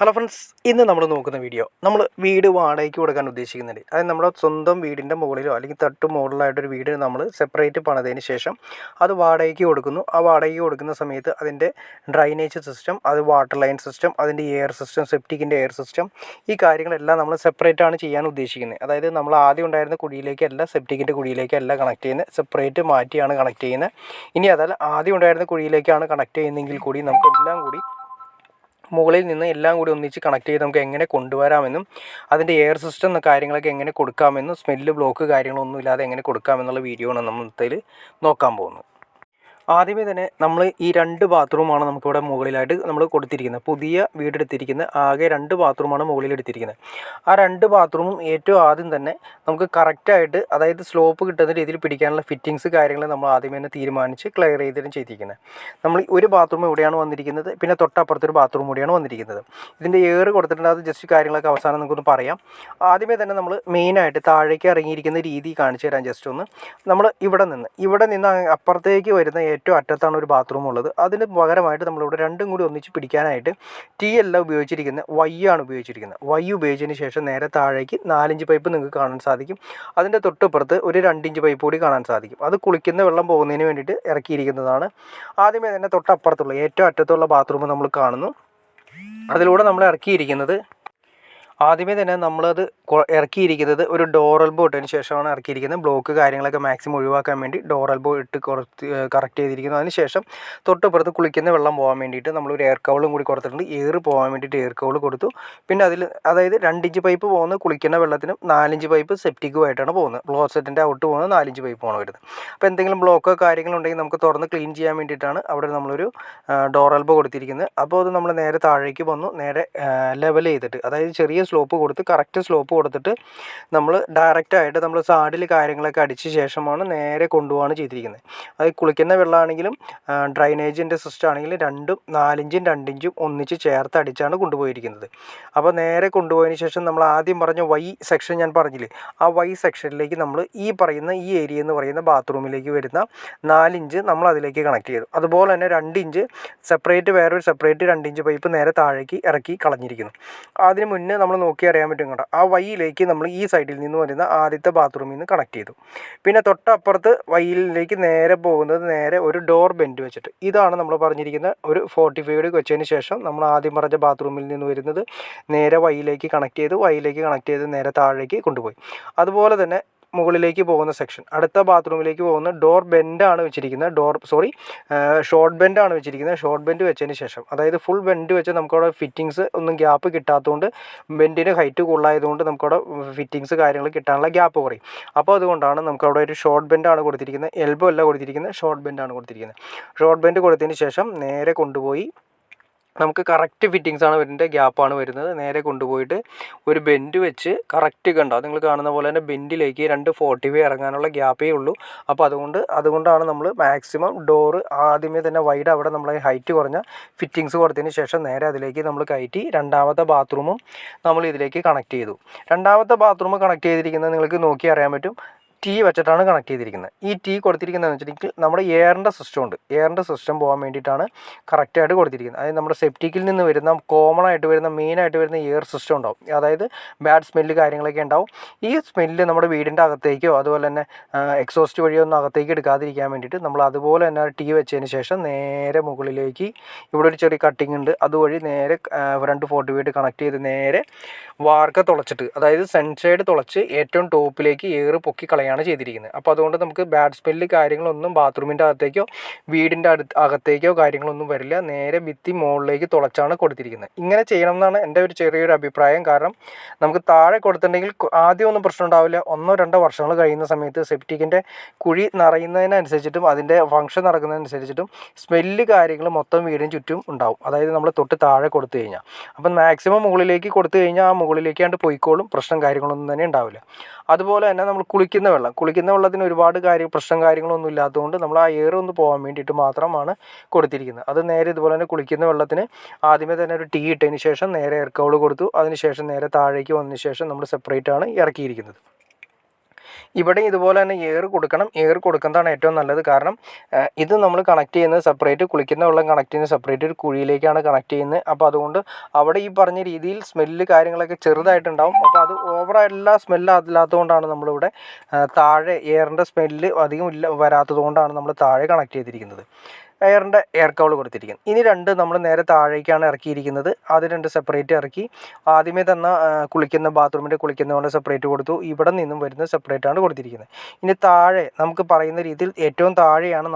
Hello friends, ഇന്ന് നമ്മൾ നോക്കുന്ന വീഡിയോ നമ്മൾ വീട് വാടകയ്ക്ക് കൊടുക്കാൻ ഉദ്ദേശിക്കുന്നുണ്ട്. അതായത് നമ്മുടെ സ്വന്തം വീടിൻ്റെ മുകളിലോ അല്ലെങ്കിൽ തട്ട് മുകളിലായിട്ടൊരു വീട് നമ്മൾ സെപ്പറേറ്റ് പണിതതിന് ശേഷം അത് വാടകയ്ക്ക് കൊടുക്കുന്നു. ആ വാടകയ്ക്ക് കൊടുക്കുന്ന സമയത്ത് അതിൻ്റെ ഡ്രൈനേജ് സിസ്റ്റം, അത് വാട്ടർ ലൈൻ സിസ്റ്റം, അതിൻ്റെ എയർ സിസ്റ്റം, സെപ്റ്റിക്കിൻ്റെ എയർ സിസ്റ്റം, ഈ കാര്യങ്ങളെല്ലാം നമ്മൾ സെപ്പറേറ്റ് ആണ് ചെയ്യാൻ ഉദ്ദേശിക്കുന്നത്. അതായത് നമ്മൾ ആദ്യം ഉണ്ടായിരുന്ന കുഴിയിലേക്കല്ല, സെപ്റ്റിക്കിൻ്റെ കുഴിയിലേക്കല്ല കണക്ട് ചെയ്യുന്നത്, സെപ്പറേറ്റ് മാറ്റിയാണ് കണക്ട് ചെയ്യുന്നത്. ഇനി അതല്ല, ആദ്യം ഉണ്ടായിരുന്ന കുഴിയിലേക്കാണ് കണക്ട് ചെയ്യുന്നതെങ്കിൽ കൂടി നമുക്കെല്ലാം കൂടി മുകളിൽ നിന്ന് എല്ലാം കൂടി ഒന്നിച്ച് കണക്ട് ചെയ്ത് നമുക്ക് എങ്ങനെ കൊണ്ടുവരാമെന്നും അതിൻ്റെ എയർ സിസ്റ്റം കാര്യങ്ങളൊക്കെ എങ്ങനെ കൊടുക്കാമെന്നും സ്മെല്ല് ബ്ലോക്ക് കാര്യങ്ങളൊന്നും ഇല്ലാതെ എങ്ങനെ കൊടുക്കാമെന്നുള്ള വീഡിയോ ആണ് നമ്മൾ ഇതിൽ നോക്കാൻ പോകുന്നത്. ആദ്യമേ തന്നെ നമ്മൾ ഈ 2 ബാത്റൂമാണ് നമുക്കിവിടെ മുകളിലായിട്ട് നമ്മൾ കൊടുത്തിരിക്കുന്നത്. പുതിയ വീടെടുത്തിരിക്കുന്ന ആകെ 2 ബാത്റൂമാണ് മുകളിൽ എടുത്തിരിക്കുന്നത്. ആ 2 ബാത്റൂമും ഏറ്റവും ആദ്യം തന്നെ നമുക്ക് കറക്റ്റായിട്ട്, അതായത് സ്ലോപ്പ് കിട്ടുന്ന രീതിയിൽ പിടിക്കാനുള്ള ഫിറ്റിങ്സ് കാര്യങ്ങൾ നമ്മൾ ആദ്യമേ തന്നെ തീരുമാനിച്ച് ക്ലിയർ ചെയ്തിട്ടും ചെയ്തിരിക്കുന്നത്. നമ്മൾ ഒരു ബാത്റൂം ഇവിടെയാണ് വന്നിരിക്കുന്നത്, പിന്നെ തൊട്ടപ്പുറത്തൊരു ബാത്റൂം കൂടിയാണ് വന്നിരിക്കുന്നത്. ഇതിൻ്റെ എയർ കൊടുത്തിട്ടുണ്ട്, അത് ജസ്റ്റ് കാര്യങ്ങളൊക്കെ അവസാനം നമുക്കൊന്ന് പറയാം. ആദ്യമേ തന്നെ നമ്മൾ മെയിനായിട്ട് താഴേക്ക് ഇറങ്ങിയിരിക്കുന്ന രീതി കാണിച്ചു തരാം. ജസ്റ്റ് ഒന്ന് നമ്മൾ ഇവിടെ നിന്ന് അപ്പുറത്തേക്ക് വരുന്ന ഏറ്റവും അറ്റത്താണ് ഒരു ബാത്റൂം ഉള്ളത്. അതിന് പകരമായിട്ട് നമ്മളിവിടെ രണ്ടും കൂടി ഒന്നിച്ച് പിടിക്കാനായിട്ട് ടി അല്ല ഉപയോഗിച്ചിരിക്കുന്നത്, വൈ ആണ് ഉപയോഗിച്ചിരിക്കുന്നത്. വൈ ഉപയോഗിച്ചതിന് ശേഷം നേരെ താഴേക്ക് 4 പൈപ്പ് നിങ്ങൾക്ക് കാണാൻ സാധിക്കും. അതിൻ്റെ തൊട്ടുപുറത്ത് ഒരു 2 പൈപ്പ് കൂടി കാണാൻ സാധിക്കും. അത് കുളിക്കുന്ന വെള്ളം പോകുന്നതിന് വേണ്ടിയിട്ട് ഇറക്കിയിരിക്കുന്നതാണ്. ആദ്യമേ തന്നെ തൊട്ടപ്പുറത്തുള്ള ഏറ്റവും അറ്റത്തുള്ള ബാത്റൂം നമ്മൾ കാണുന്നു. അതിലൂടെ നമ്മൾ ഇറക്കിയിരിക്കുന്നത്, ആദ്യമേ തന്നെ നമ്മളത് ഇറക്കിയിരിക്കുന്നത് ഒരു ഡോർ എൽബോ ഇട്ടതിന് ശേഷമാണ് ഇറക്കിയിരിക്കുന്നത്. ബ്ലോക്ക് കാര്യങ്ങളൊക്കെ മാക്സിമം ഒഴിവാക്കാൻ വേണ്ടി ഡോർ എൽബോ ഇട്ട് കറക്റ്റ് ചെയ്തിരിക്കുന്നു. അതിന് ശേഷം തൊട്ടുപുറത്ത് കുളിക്കുന്ന വെള്ളം പോകാൻ വേണ്ടിയിട്ട് നമ്മളൊരു എയർ കവളും കൂടി കൊടുത്തിട്ടുണ്ട്. എയർ പോകാൻ വേണ്ടിയിട്ട് എയർ കവൾ കൊടുത്തു. പിന്നെ അതിൽ അതായത് 2 പൈപ്പ് പോകുന്നത് കുളിക്കുന്ന വെള്ളത്തിനും 4 പൈപ്പ് സെപ്റ്റിക്കുമായിട്ടാണ് പോകുന്നത്. ക്ലോസറ്റിൻ്റെ ഔട്ട് പോകുന്നത് 4 പൈപ്പാണ് വരുന്നത്. അപ്പോൾ എന്തെങ്കിലും ബ്ലോക്കോ കാര്യങ്ങളുണ്ടെങ്കിൽ നമുക്ക് തുറന്ന് ക്ലീൻ ചെയ്യാൻ വേണ്ടിയിട്ടാണ് അവിടെ നമ്മളൊരു ഡോർ എൽബോ കൊടുത്തിരിക്കുന്നത്. അപ്പോൾ അത് നമ്മൾ നേരെ താഴേക്ക് വന്നു, നേരെ ലെവൽ ചെയ്തിട്ട്, അതായത് ചെറിയ സ്ലോപ്പ് കൊടുത്ത് കറക്റ്റ് സ്ലോപ്പ് കൊടുത്തിട്ട് നമ്മൾ ഡയറക്റ്റായിട്ട് നമ്മൾ സാഡിൽ കാര്യങ്ങളൊക്കെ അടിച്ച ശേഷമാണ് നേരെ കൊണ്ടുപോകാണ് ചെയ്തിരിക്കുന്നത്. അത് കുളിക്കുന്ന വെള്ളമാണെങ്കിലും ഡ്രൈനേജിൻ്റെ സിസ്റ്റം ആണെങ്കിലും 2ഉം 4 ഇഞ്ചും 2 ഇഞ്ചും ഒന്നിച്ച് ചേർത്ത് അടിച്ചാണ് കൊണ്ടുപോയിരിക്കുന്നത്. അപ്പോൾ നേരെ കൊണ്ടുപോയതിന് ശേഷം നമ്മൾ ആദ്യം പറഞ്ഞ വൈ സെക്ഷൻ ഞാൻ പറഞ്ഞില്ലേ, ആ വൈ സെക്ഷനിലേക്ക് നമ്മൾ ഈ ഏരിയ എന്ന് പറയുന്ന ബാത്റൂമിലേക്ക് വരുന്ന 4 ഇഞ്ച് നമ്മൾ അതിലേക്ക് കണക്ട് ചെയ്തു. അതുപോലെ തന്നെ 2 ഇഞ്ച് സെപ്പറേറ്റ്, വേറൊരു സെപ്പറേറ്റ് 2 ഇഞ്ച് പൈപ്പ് നേരെ താഴേക്ക് ഇറക്കി കളഞ്ഞിരിക്കുന്നു. അതിന് മുന്നേ നമ്മൾ നോക്കി അറിയാൻ പറ്റും കേട്ടോ, ആ വൈയിലേക്ക് നമ്മൾ ഈ സൈഡിൽ നിന്ന് വരുന്ന ആദ്യത്തെ ബാത്റൂമിൽ നിന്ന് കണക്ട് ചെയ്തു. പിന്നെ തൊട്ടപ്പുറത്ത് വൈയിലേക്ക് നേരെ പോകുന്നത് നേരെ ഒരു ഡോർ ബെൻഡ് വെച്ചിട്ട്, ഇതാണ് നമ്മൾ പറഞ്ഞിരിക്കുന്ന ഒരു 45 വെച്ചതിന് ശേഷം നമ്മൾ ആദ്യം പറഞ്ഞ ബാത്റൂമിൽ നിന്ന് വരുന്നത് നേരെ വൈയിലേക്ക് കണക്ട് ചെയ്ത് നേരെ താഴേക്ക് കൊണ്ടുപോയി. അതുപോലെ തന്നെ മുകളിലേക്ക് പോകുന്ന സെക്ഷൻ, അടുത്ത ബാത്റൂമിലേക്ക് പോകുന്ന ഡോർ ബെൻഡാണ് വെച്ചിരിക്കുന്നത്. ഷോർട്ട് ബെൻഡാണ് വെച്ചിരിക്കുന്നത്. ഷോർട്ട് ബെൻഡ് വെച്ചതിന് ശേഷം, അതായത് ഫുൾ ബെൻഡ് വെച്ച് നമുക്കവിടെ ഫിറ്റിങ്സ് ഒന്നും ഗ്യാപ്പ് കിട്ടാത്തതുകൊണ്ട്, ബെൻഡിന് ഹൈറ്റ് കൂടുതലായതുകൊണ്ട് നമുക്കവിടെ ഫിറ്റിങ്സ് കാര്യങ്ങൾ കിട്ടാനുള്ള ഗ്യാപ്പ് കുറയും. അപ്പോൾ അതുകൊണ്ടാണ് നമുക്കവിടെ ഒരു ഷോർട്ട് ബെൻഡാണ് കൊടുത്തിരിക്കുന്നത്. എൽബോ അല്ല കൊടുത്തിരിക്കുന്നത്, ഷോർട്ട് ബെൻഡാണ് കൊടുത്തിരിക്കുന്നത്. ഷോർട്ട് ബെൻഡ് കൊടുത്തതിന് ശേഷം നേരെ കൊണ്ടുപോയി നമുക്ക് കറക്റ്റ് ഫിറ്റിങ്സാണ് വരുന്നത്, ഗ്യാപ്പാണ് വരുന്നത്. നേരെ കൊണ്ടുപോയിട്ട് ഒരു ബെൻഡ് വെച്ച് കറക്റ്റ് കണ്ടോ, നിങ്ങൾ കാണുന്ന പോലെ തന്നെ ബെൻഡിലേക്ക് 2 45 ഇറങ്ങാനുള്ള ഗ്യാപ്പേ ഉള്ളൂ. അപ്പോൾ അതുകൊണ്ടാണ് നമ്മൾ മാക്സിമം ഡോറ് ആദ്യമേ തന്നെ വൈഡ് അവിടെ നമ്മൾ ഹൈറ്റ് കുറഞ്ഞ ഫിറ്റിങ്സ് കൊടുത്തതിന് ശേഷം നേരെ അതിലേക്ക് നമ്മൾ കയറ്റി രണ്ടാമത്തെ ബാത്റൂമും നമ്മൾ ഇതിലേക്ക് കണക്ട് ചെയ്തു. രണ്ടാമത്തെ ബാത്റൂം കണക്ട് ചെയ്തിരിക്കുന്നത് നിങ്ങൾക്ക് നോക്കി അറിയാൻ പറ്റും, ടീ വെച്ചിട്ടാണ് കണക്ട് ചെയ്തിരിക്കുന്നത്. ഈ ടീ കൊടുത്തിരിക്കുന്നതെന്ന് വെച്ചിട്ടുണ്ടെങ്കിൽ നമ്മുടെ എയറിൻ്റെ സിസ്റ്റം ഉണ്ട്, എയറിൻ്റെ സിസ്റ്റം പോകാൻ വേണ്ടിയിട്ടാണ് കറക്റ്റായിട്ട് കൊടുത്തിരിക്കുന്നത്. അതായത് നമ്മുടെ സെപ്റ്റിക്കിൽ നിന്ന് വരുന്ന മെയിനായിട്ട് വരുന്ന എയർ സിസ്റ്റം ഉണ്ടാവും, അതായത് ബാഡ് സ്മെല്ല് കാര്യങ്ങളൊക്കെ ഉണ്ടാവും. ഈ സ്മെല്ല് നമ്മുടെ വീടിൻ്റെ അകത്തേക്കോ അതുപോലെ തന്നെ എക്സോസ്റ്റ് വഴിയോ ഒന്നും അകത്തേക്ക് എടുക്കാതിരിക്കാൻ വേണ്ടിയിട്ട് നമ്മൾ അതുപോലെ തന്നെ ടീ വെച്ചതിന് ശേഷം നേരെ മുകളിലേക്ക് ഇവിടെ ഒരു ചെറിയ കട്ടിങ് ഉണ്ട്, അതുവഴി നേരെ 2 45 കണക്ട് ചെയ്ത് നേരെ വാർക്ക തുളച്ചിട്ട്, അതായത് സൺസൈഡ് തുളച്ച് ഏറ്റവും ടോപ്പിലേക്ക് എയർ പൊക്കി കളയാണ് ചെയ്തിരിക്കുന്നത്. അപ്പോൾ അതുകൊണ്ട് നമുക്ക് ബാഡ് സ്മെല്ല് കാര്യങ്ങളൊന്നും ബാത്റൂമിൻ്റെ അകത്തേക്കോ വീടിൻ്റെ അകത്തേക്കോ കാര്യങ്ങളൊന്നും വരില്ല. നേരെ ഭിത്തി മുകളിലേക്ക് തുളച്ചാണ് കൊടുത്തിരിക്കുന്നത്. ഇങ്ങനെ ചെയ്യണം എന്നാണ് എൻ്റെ ഒരു ചെറിയൊരു അഭിപ്രായം. കാരണം നമുക്ക് താഴെ കൊടുത്തിട്ടുണ്ടെങ്കിൽ ആദ്യമൊന്നും പ്രശ്നം ഉണ്ടാവില്ല. 1-2 വർഷങ്ങൾ കഴിയുന്ന സമയത്ത് സെപ്റ്റിക്കിൻ്റെ കുഴി നിറയുന്നതിനനുസരിച്ചിട്ടും അതിൻ്റെ ഫംഗ്ഷൻ നടക്കുന്നതിനനുസരിച്ചിട്ടും സ്മെല്ല് കാര്യങ്ങൾ മൊത്തം വീടിന് ചുറ്റും ഉണ്ടാവും. അതായത് നമ്മൾ തൊട്ട് താഴെ കൊടുത്തു കഴിഞ്ഞാൽ, അപ്പം മാക്സിമം മുകളിലേക്ക് കൊടുത്തു കഴിഞ്ഞാൽ ആ മുകളിലേക്കാണ്ട് പോയിക്കോളും, പ്രശ്നം കാര്യങ്ങളൊന്നും തന്നെ ഉണ്ടാവില്ല. അതുപോലെ തന്നെ നമ്മൾ കുളിക്കുന്ന വെള്ളത്തിന് ഒരുപാട് പ്രശ്നം കാര്യങ്ങളൊന്നും ഇല്ലാത്തതുകൊണ്ട് നമ്മൾ ആ എയർ ഒന്ന് പോകാൻ വേണ്ടിയിട്ട് മാത്രമാണ് കൊടുത്തിരിക്കുന്നത്. അത് നേരെ ഇതുപോലെ തന്നെ കുളിക്കുന്ന വെള്ളത്തിന് ആദ്യമേ തന്നെ ഒരു ടീ ഇട്ടതിന് ശേഷം നേരെ എയർ കവൾ കൊടുത്തു. അതിന് ശേഷം നേരെ താഴേക്ക് വന്നതിന് ശേഷം നമ്മൾ സെപ്പറേറ്റ് ആണ് ഇറക്കിയിരിക്കുന്നത്. ഇവിടെ ഇതുപോലെ തന്നെ എയർ കൊടുക്കണം. എയർ കൊടുക്കുന്നതാണ് ഏറ്റവും നല്ലത്. കാരണം ഇത് നമ്മൾ കണക്ട് ചെയ്യുന്നത് സെപ്പറേറ്റ്, കുളിക്കുന്ന വെള്ളം കണക്ട് ചെയ്യുന്നത് സെപ്പറേറ്റ് ഒരു കുഴിയിലേക്കാണ് കണക്ട് ചെയ്യുന്നത്. അപ്പോൾ അതുകൊണ്ട് അവിടെ ഈ പറഞ്ഞ രീതിയിൽ സ്മെല്ല് കാര്യങ്ങളൊക്കെ ചെറുതായിട്ടുണ്ടാവും. അപ്പോൾ അത് ഓവറായിട്ടുള്ള സ്മെല്ല് അല്ലാത്തതുകൊണ്ടാണ് നമ്മളിവിടെ താഴെ എയറിൻ്റെ സ്മെല്ല് അധികം വരാത്തത് കൊണ്ടാണ് നമ്മൾ താഴെ കണക്ട് ചെയ്തിരിക്കുന്നത്. എയറിൻ്റെ എയർ കവൾ കൊടുത്തിരിക്കുന്നത്. ഇനി രണ്ട് നമ്മൾ നേരെ താഴേക്കാണ് ഇറക്കിയിരിക്കുന്നത്. അത് രണ്ട് സെപ്പറേറ്റ് ഇറക്കി. ആദ്യമേ തന്നെ കുളിക്കുന്ന ബാത്റൂമിൻ്റെ കുളിക്കുന്നതുകൊണ്ട് സെപ്പറേറ്റ് കൊടുത്തു. ഇവിടെ നിന്നും വരുന്നത് സെപ്പറേറ്റ് ആണ് കൊടുത്തിരിക്കുന്നത്. ഇനി താഴെ നമുക്ക് പറയുന്ന രീതിയിൽ ഏറ്റവും താഴെയാണ്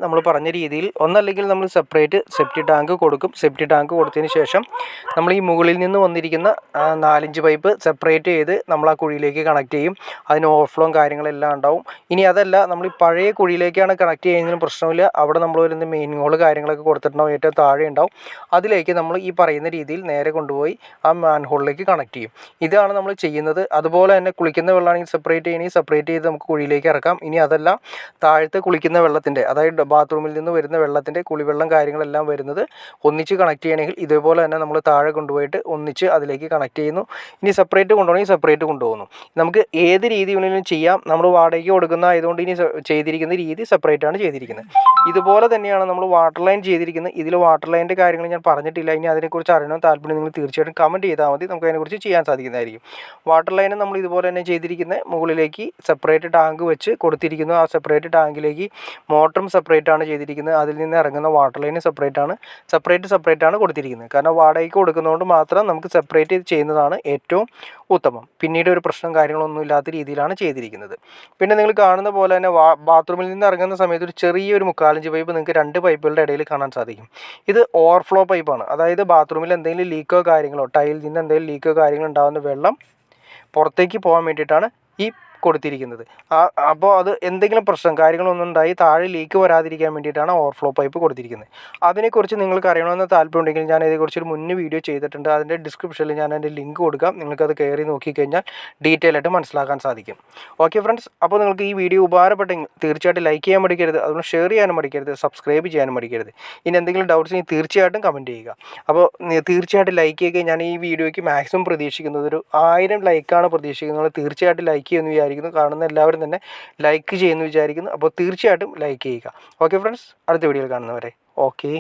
നമ്മൾ പറഞ്ഞ രീതിയിൽ ഒന്നല്ലെങ്കിൽ നമ്മൾ സെപ്പറേറ്റ് സെപ്റ്റി ടാങ്ക് കൊടുക്കും. സെപ്റ്റി ടാങ്ക് കൊടുത്തതിന് ശേഷം നമ്മൾ ഈ മുകളിൽ നിന്ന് വന്നിരിക്കുന്ന 4-5 പൈപ്പ് സെപ്പറേറ്റ് ചെയ്ത് നമ്മൾ ആ കുഴിയിലേക്ക് കണക്ട് ചെയ്യും. അതിന് ഓവർഫ്ലോയും കാര്യങ്ങളെല്ലാം ഉണ്ടാവും. ഇനി അതല്ല, നമ്മൾ ഈ പഴയ കുഴിയിലേക്കാണ് കണക്ട് ചെയ്യുന്നതിന് പ്രശ്നമില്ല. അവിടെ നമ്മൾ വരുന്ന മെയിൻ ഹോൾ കാര്യങ്ങളൊക്കെ കൊടുത്തിട്ടുണ്ടാവും, ഏറ്റവും താഴെ ഉണ്ടാവും. അതിലേക്ക് നമ്മൾ ഈ പറയുന്ന രീതിയിൽ നേരെ കൊണ്ടുപോയി ആ മാൻഹോളിലേക്ക് കണക്ട് ചെയ്യും. ഇതാണ് നമ്മൾ ചെയ്യുന്നത്. അതുപോലെ തന്നെ കുളിക്കുന്ന വെള്ളമാണെങ്കിൽ സെപ്പറേറ്റ് ചെയ്ത് നമുക്ക് കുഴിയിലേക്ക് ഇറക്കാം. ഇനി അതല്ല, താഴത്തെ കുളിക്കുന്ന വെള്ളത്തിൻ്റെ, അതായത് ബാത്റൂമിൽ നിന്ന് വരുന്ന വെള്ളത്തിൻ്റെ കുളിവെള്ളം കാര്യങ്ങളെല്ലാം വരുന്നത് ഒന്നിച്ച് കണക്ട് ചെയ്യണമെങ്കിൽ ഇതേപോലെ തന്നെ നമ്മൾ താഴെ കൊണ്ടുപോയിട്ട് ഒന്നിച്ച് അതിലേക്ക് കണക്ട് ചെയ്യുന്നു. ഇനി സെപ്പറേറ്റ് കൊണ്ടുപോകണമെങ്കിൽ സെപ്പറേറ്റ് കൊണ്ടുപോകുന്നു. നമുക്ക് ഏത് രീതി വേണമെങ്കിലും ചെയ്യാം. നമ്മൾ വാടകയ്ക്ക് കൊടുക്കുന്ന ആയതുകൊണ്ട് ഇനി ചെയ്തിരിക്കുന്ന രീതി സെപ്പറേറ്റ് ആണ് ചെയ്തിരിക്കുന്നത്. ഇതുപോലെ തന്നെയാണ് നമ്മൾ വാട്ടർ ലൈൻ ചെയ്തിരിക്കുന്നത്. ഇതിൽ വാട്ടർ ലൈനിൻ്റെ കാര്യങ്ങൾ ഞാൻ പറഞ്ഞിട്ടില്ല. ഇനി അതിനെക്കുറിച്ച് അറിയണം താല്പര്യം നിങ്ങൾ തീർച്ചയായിട്ടും കമൻറ്റ് ചെയ്താൽ മതി. നമുക്ക് അതിനെക്കുറിച്ച് ചെയ്യാൻ സാധിക്കുന്നതായിരിക്കും. വാട്ടർ ലൈന് നമ്മൾ ഇതുപോലെ തന്നെ ചെയ്തിരിക്കുന്നത്. മുകളിലേക്ക് സെപ്പറേറ്റ് ടാങ്ക് വെച്ച് കൊടുത്തിരിക്കുന്നു. ആ സെപ്പറേറ്റ് ടാങ്കിലേക്ക് മോട്ടറും സെപ്പറേറ്റ് ആണ് ചെയ്തിരിക്കുന്നത്. അതിൽ നിന്ന് ഇറങ്ങുന്ന വാട്ടർ ലൈന് സെപ്പറേറ്റ് ആണ് കൊടുത്തിരിക്കുന്നത്. കാരണം വാടകയ്ക്ക് കൊടുക്കുന്നതുകൊണ്ട് മാത്രം നമുക്ക് സെപ്പറേറ്റ് ചെയ്യുന്നതാണ് ഏറ്റവും ഉത്തമം. പിന്നീട് ഒരു പ്രശ്നം കാര്യങ്ങളൊന്നും ഇല്ലാത്ത രീതിയിലാണ് ചെയ്തിരിക്കുന്നത്. പിന്നെ നിങ്ങൾ കാണുന്ന പോലെ തന്നെ ബാത്റൂമിൽ നിന്ന് ഇറങ്ങുന്ന സമയത്ത് ഒരു ചെറിയൊരു 3/4 പൈപ്പ് നിങ്ങൾക്ക് 2 പൈപ്പുകളുടെ ഇടയിൽ കാണാൻ സാധിക്കും. ഇത് ഓവർഫ്ലോ പൈപ്പാണ്. അതായത് ബാത്റൂമിൽ എന്തെങ്കിലും ലീക്കോ കാര്യങ്ങളോ ടൈലിൽ നിന്ന് എന്തെങ്കിലും ലീക്കോ കാര്യങ്ങളോ ഉണ്ടാകുന്ന വെള്ളം പുറത്തേക്ക് പോകാൻ വേണ്ടിയിട്ടാണ് ഈ കൊടുത്തിരിക്കുന്നത്. അപ്പോൾ അത് എന്തെങ്കിലും പ്രശ്നം കാര്യങ്ങളൊന്നും ഉണ്ടായി താഴെ ലീക്ക് വരാതിരിക്കാൻ വേണ്ടിയിട്ടാണ് ഓവർഫ്ലോ പൈപ്പ് കൊടുത്തിരിക്കുന്നത്. അതിനെക്കുറിച്ച് നിങ്ങൾക്ക് അറിയണമെന്ന് താല്പര്യമുണ്ടെങ്കിൽ ഞാൻ ഇതിനെക്കുറിച്ചൊരു മുന്നേ വീഡിയോ ചെയ്തിട്ടുണ്ട്. അതിൻ്റെ ഡിസ്ക്രിപ്ഷനിൽ ഞാൻ അതിൻ്റെ ലിങ്ക് കൊടുക്കാം. നിങ്ങൾക്കത് കയറി നോക്കിക്കഴിഞ്ഞാൽ ഡീറ്റെയിൽ ആയിട്ട് മനസ്സിലാക്കാൻ സാധിക്കും. ഓക്കെ ഫ്രണ്ട്സ്, അപ്പോൾ നിങ്ങൾക്ക് ഈ വീഡിയോ ഉപകാരപ്പെട്ടെങ്കിൽ തീർച്ചയായിട്ടും ലൈക്ക് ചെയ്യാൻ മടിക്കരുത്. അതുകൊണ്ട് ഷെയർ ചെയ്യാനും മടിക്കരുത്, സബ്സ്ക്രൈബ് ചെയ്യാനും മടിക്കരുത്. ഇനി എന്തെങ്കിലും ഡൗട്ട്സ് ഉണ്ടെങ്കിൽ തീർച്ചയായിട്ടും കമൻറ്റ് ചെയ്യുക. അപ്പോൾ തീർച്ചയായിട്ടും ലൈക്ക് ചെയ്യുക. ഞാൻ ഈ വീഡിയോയ്ക്ക് മാക്സിമം പ്രതീക്ഷിക്കുന്നത് ഒരു 1000 ലൈക്കാണ് പ്രതീക്ഷിക്കുന്നത്. തീർച്ചയായിട്ടും ലൈക്ക് ചെയ്യുമെന്ന് വിചാരിക്കുന്നു. കാണുന്ന എല്ലാവരും തന്നെ ലൈക്ക് ചെയ്യുമെന്ന് വിചാരിക്കുന്നു. അപ്പോൾ തീർച്ചയായിട്ടും ലൈക്ക് ചെയ്യുക. ഓക്കെ ഫ്രണ്ട്സ്, അടുത്ത വീഡിയോയിൽ കാണുന്നവരെ ഓക്കെ.